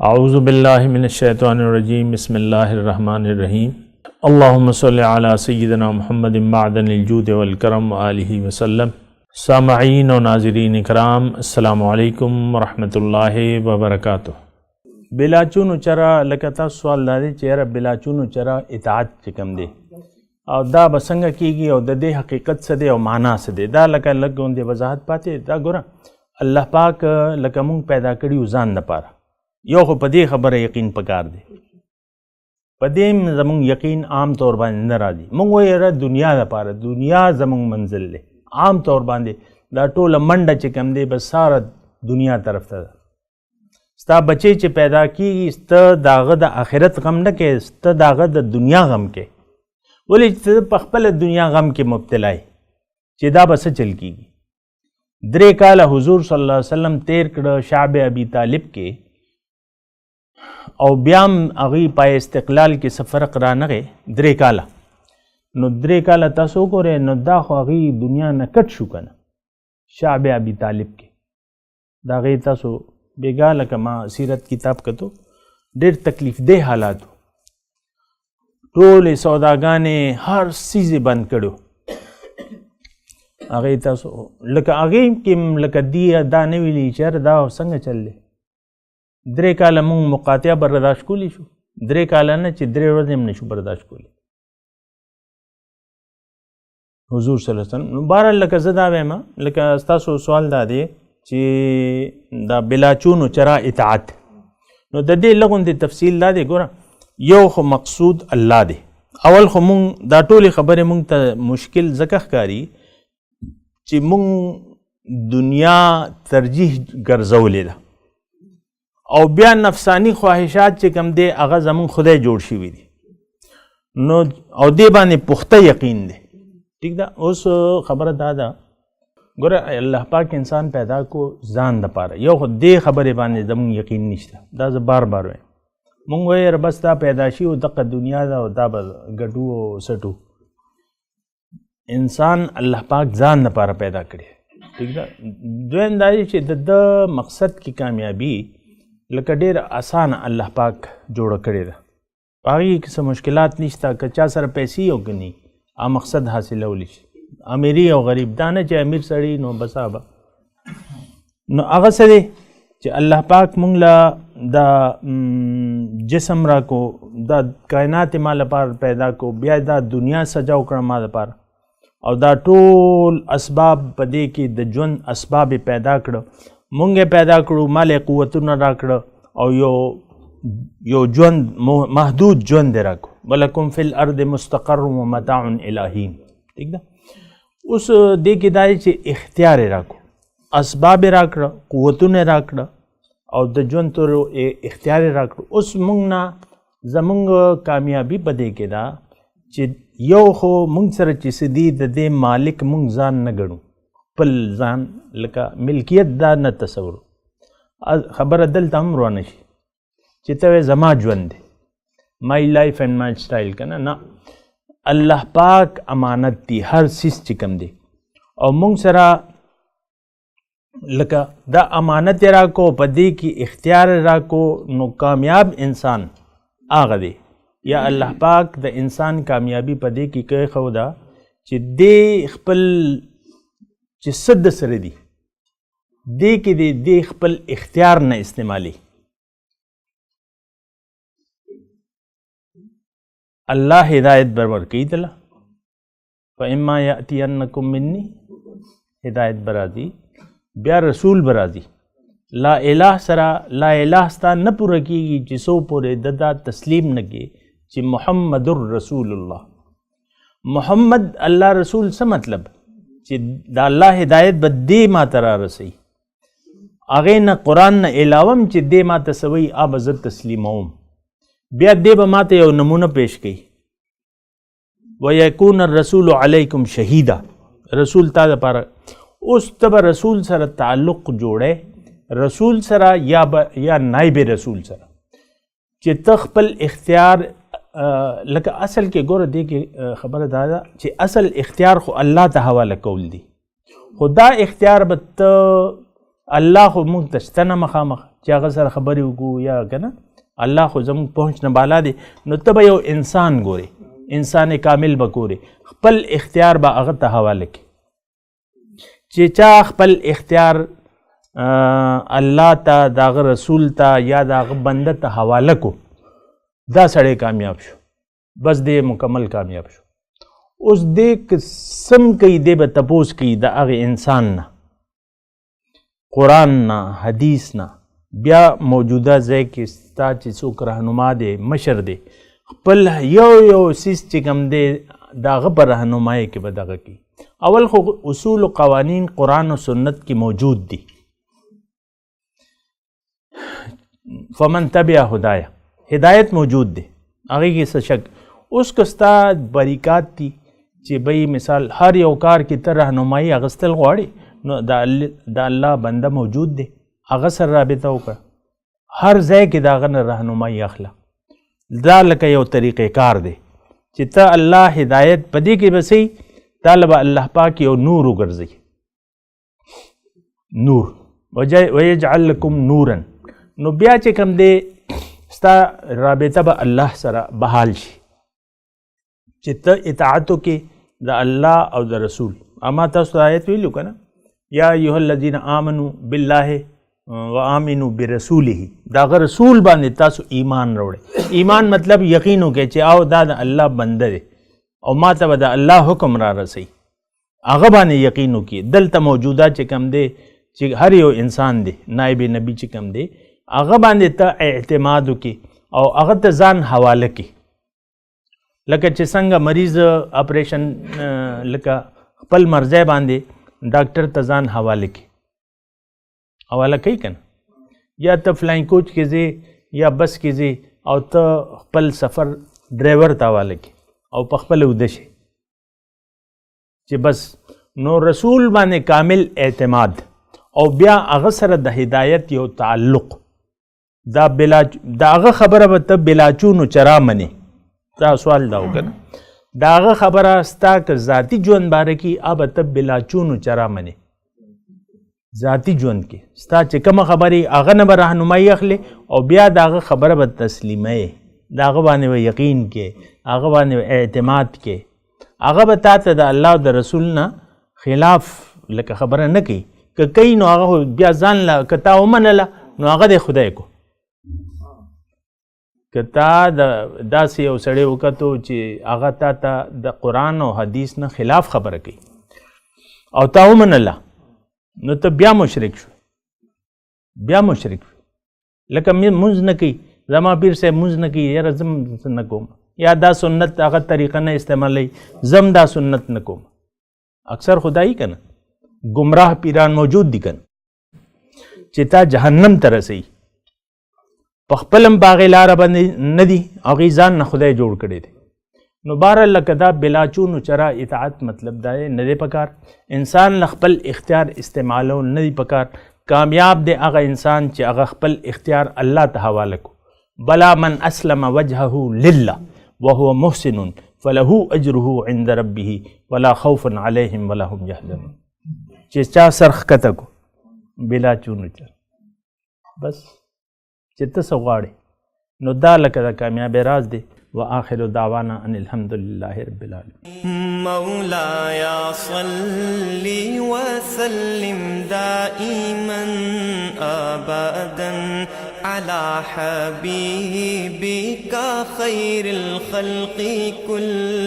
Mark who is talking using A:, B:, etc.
A: अऊज़ु बिल्लाहि मिनश्शैतानिर्रजीम बिस्मिल्लाहिर्रहमानिर्रहीम अल्लाहुम्मा सल्लि अला सय्यिदिना मुहम्मदिन मअदनिल जूदि वल करम आलिहि वसल्लम। सामईन व नाज़रीन इकराम, अस्सलामु अलैकुम व रहमतुल्लाहि व बरकातुहू। बिलाचून चरा लकता सवाल दादे चेहरा बिलाचून चरा इताअत चिकम दे और दा बसंग कीगी और दे हकीकत से दे और माना से दे दा लका लग गोंदे वजाहत पाते दा गोरा अल्लाह पाक लका मुंग पैदा करी उजान न पारा यो खो पदे खबर यकीन पकार दे पदे जमुंग यकीन आम तौर बांधे न राजी मुंग वो यार दुनिया दा पारा दुनिया जमुंग मंजिल ले आम तौर बांधे दा टोल मंडा चिकम दे बस सारा दुनिया तरफ था स्ता बच्चे च पैदा की स्त दागद आखिरत गम न के स्त दागद दुनिया गम के बोले पखपल दुनिया गम के मुब्तला चिदा बस चल की दरे काला हुजूर सल्लल्लाहु अलैहि वसल्लम तेर कड़ शाब अबी तालिब के और ब्याम अगी पाए इस्तिक़लाल के सफ़र करा न गए दरे काला नो दरे काला तसो को रे नो दा अगी दुनिया न कट शुकन शाब अबी तालिब के दागे तसो बेगाल कमा सीरत किताब का तो डेर तकलीफ दे हालात टोले सौदागाने हर चीज़ बंद करो आगे तसो लका आगे किम लका दिया दाने विली चर दा संग चल ले दरे काला मुंग मुकातिया बर्दाश्त कोली शू दरे काला न च दरे रोज़ हम नशू बर्दाश्त कोली हुजूर सल्लल्लाहु अलैहि वसल्लम बारह लका ज़दा वेमा लका अस्तासो सवाल दा दे ची दा बिलाचून चरा इताअत नो दे लगन दे तफसील दा दे गोरा यो खो मकसूद अल्लाह दे अवल खो मुंग दा टोली खबर मुंग त मुश्किल ज़कह कारी ची मुंग दुनिया तरजीह गर्जौले दा और बिया नफसानी ख्वाहिशात चे कम दे अगा जमुन खुदे जोड़ शी दी नो और दे बाने पुख्ता यकीन दे ठीक दा उस खबर दादा गोरा अल्लाह पाक इंसान पैदा को जान द पारा यो खुद दे खबर बाने जमुन यकीन निश्ता दा बार बार वे मुंग वे बस दा पैदाशी हो दक दुनिया दा दा गटू सटू इंसान अल्लाह पाक जान न पारा पैदा करे ठीक दा दो अंदाजी चे द मकसद की कामयाबी लका डेर आसान अल्लाह पाक जोड़ करे दा बाकी किसी मुश्किलात निश्ता कच्चा सर पैसी हो कि नहीं आ मकसद हासिल होली अमीरी और गरीब दाना चे अमीर सड़ी नो बसाबा नो आगा सदे चे अल्लाह पाक मुंगला दा जिस्म रा को दा कायनात माल पार पैदा को बिया दा दुनिया सजाओ कर माल पार और दा टोल असबाब पदे की द जुन असबाब पैदा करो मुंगे पैदा करो माले कुव्वत न राकड़ और यो जुन महदूद जुन दे रखो वलकुम फिल अर्द मुस्तक़र्र व मताउन इला हीन ठीक ना उस दे की दाई से इख्तियार रखो असबाब राकड़ कुव्वत ने राकड़ और द जुन तो इख्तियार राकड़ उस मुंगना जमुंग कामयाबी पदे के दा चे यो हो मुंग सर चिसदी दे मालिक मुंग जान न गणु पल जान लका मिल्कियत दा न तसवुर खबर दल तम रोनशी चितवे जमा ज्वंद my life and my style का ना अल्लाह पाक अमानत दी हर चीज चिकम दे और मुंग सरा लका दा अमानत रा को पदी की इख्तियार रा को नो कामयाब इंसान आग दे या अल्लाह पाक द इंसान कामयाबी पदे की कह खुदा च दे खपल च सद सर दी दे के दे खपल इख्तियार न इस्तेमाली अल्लाह हिदायत बरबर की तला फ़इम्मा यातियन्नकुम मिन्नी हिदायत बराजी ब्या रसूल बराजी ला इलाह सरा ला इलाह स्ता न पूरा की जिसो पूरे ददा तस्लीम न के ची मुहम्मदुर रसूलुल्लाह मोहम्मद अल्लाह रसूल से मतलब ची दा अल्लाह हिदायत बदे मातरा रसी आगे न कुरान न इलावम ची दे मात सवई अब अज़त तस्लीमोम बिया दे बमाते यो नमूना पेश की व यकून रसूल अलैकुम शहीदा रसूल ता पारा उस तब रसूल सर ताल्लुक़ जोड़े रसूल सरा या नाइब रसूल सरा चे तखपल इख्तियार लका असल के गोर दे के खबर दादा चे असल इख्तियार खो अल्लाह ता हवाला कौल दी खुदा इख्तियार बत الله خو موږ ته شته نه مخامخ چې هغه سره خبرې وکړو یا که نه الله خو زموږ پهنچ نه بالا دی. نو ته به یو انسان ګورې، انسان کامل به ګورې، خپل اختیار به هغه ته حواله کړي. چې چا خپل اختیار الله ته، د هغه رسول ته یا د هغه بنده ته حواله کو، دا سړی کامیاب شو، بس دی مکمل کامیاب شو. اوس دی قسم کوي، دی به تپوس کوي د هغې انسان نه، قرآن نه، حدیث نه، بیا موجوده ځای کې ستا چې څوک رهنما دی، مشر دی، خپل یو سیز چې کوم دی د هغه په رهنمایۍ کې به دغه کوي. اول خو اصول و قوانین قرآن و سنت کې موجود دي. فمن تبع هدایه، هدایت موجود دی، هغې کې څه شک. اوس که ستا بریکات دي چې بی مثال هر یو کار کې ته رهنمایي اخیستل غواړې، نو د الله بنده موجود دی، هغه سره رابطه وکړه، هر ځای کې د هغه نه رهنمایي اخله. دا لکه یو طریقې کار دی چې ته الله هدایت په دې کې به صحیح، تاله به الله پاک یو نور وګرځي، نور ویجعل لکم نورا. نو بیا چې کوم دی ستا رابطه به الله سره بحال شي چې ته اطاعت وکړې د الله او د رسول. اما تاسو آیت ویلو که نه، یا ایها الذین آمنوا بالله و آمنوا برسوله، د هغه رسول باندې تاسو ایمان راوړئ. ایمان مطلب یقین وکړئ چې او دا د الله بنده دی او ما ته به د الله حکم را رسي، هغه باندې یقین وکړي. دلته موجوده چې کوم دی چې هر یو انسان دی، نائب نبی چې کوم دی، هغه باندې ته اعتماد وکړي او هغه ته ځان حواله کړي. لکه چې څنګه مریض اپریشن لکه خپل مرضی باندې ډاکټر ته ځان حواله کړي، حواله کوي که نه، یا ته فلاین کوچ کې ځې یا بس کې ځې او ته خپل سفر ډرایور ته حواله کړي او په خپله اوده شي چې بس. نو رسول باندې کامل اعتماد او بیا هغه سره د هدایت یو تعلق، دا هغه خبره به ته بلاچونو چرا منې. دا سوال دا وکنه، دا هغه خبره ستا که ذاتی ژوند باره کې اب ته بلاچونو چرا منې. ذاتی ژوند کې ستا چې کومه خبرې هغه نه به رهنمایي اخلې او بیا د هغه خبره به تسلیموې، د هغه باندې به یقین کې، هغه باندې به اعتماد کې، هغه به تا ته د الله او د رسول نه خلاف لکه خبره نه کوي. که کوي نو هغه بیا ځان له که تا ومنله نو هغه د خدای کو. که تا داسې یو سړی وکتو چې هغه تا ته د قرآن او حدیث نه خلاف خبره کوي او تا ومنله، نو ته بیا مشرک شو، بیا مشرک شو. لکه مونځ نه کوي، زما پیر صاحب مونځ نه کوي، یاره زم نه کوم، یا دا سنت هغه طریقه نه استعمالوي، زم دا سنت نه کوم. اکثر خدایي که نه گمراه پیران موجود دي که نه چې تا جهنم ته رسوي، په خپل هم په هغې لاره باندې نه دي، هغې ځان نه خدای جوړ کړی دی. نو بهرحال لکه دا بلاچونو چرا اطاعت مطلب دا نه دی پکار. انسان له خپل اختیار استعمالول نه دی پکار. کامیاب دی هغه انسان چې هغه خپل اختیار الله ته حواله کو. بلا من اسلم وجهه لله وهو محسن فله اجره عند ربه ولا خوف عليهم ولا هم يحزنون. چې چا سر ښکته کو بلاچونو چرا، بس چې ته څه غواړې، نو دا لکه د کامیابی راز دی. وآخر دعوانا ان الحمد لله رب العالمين.
B: مولاي صل وسلم دائما ابدا على حبيبك خير الخلق كل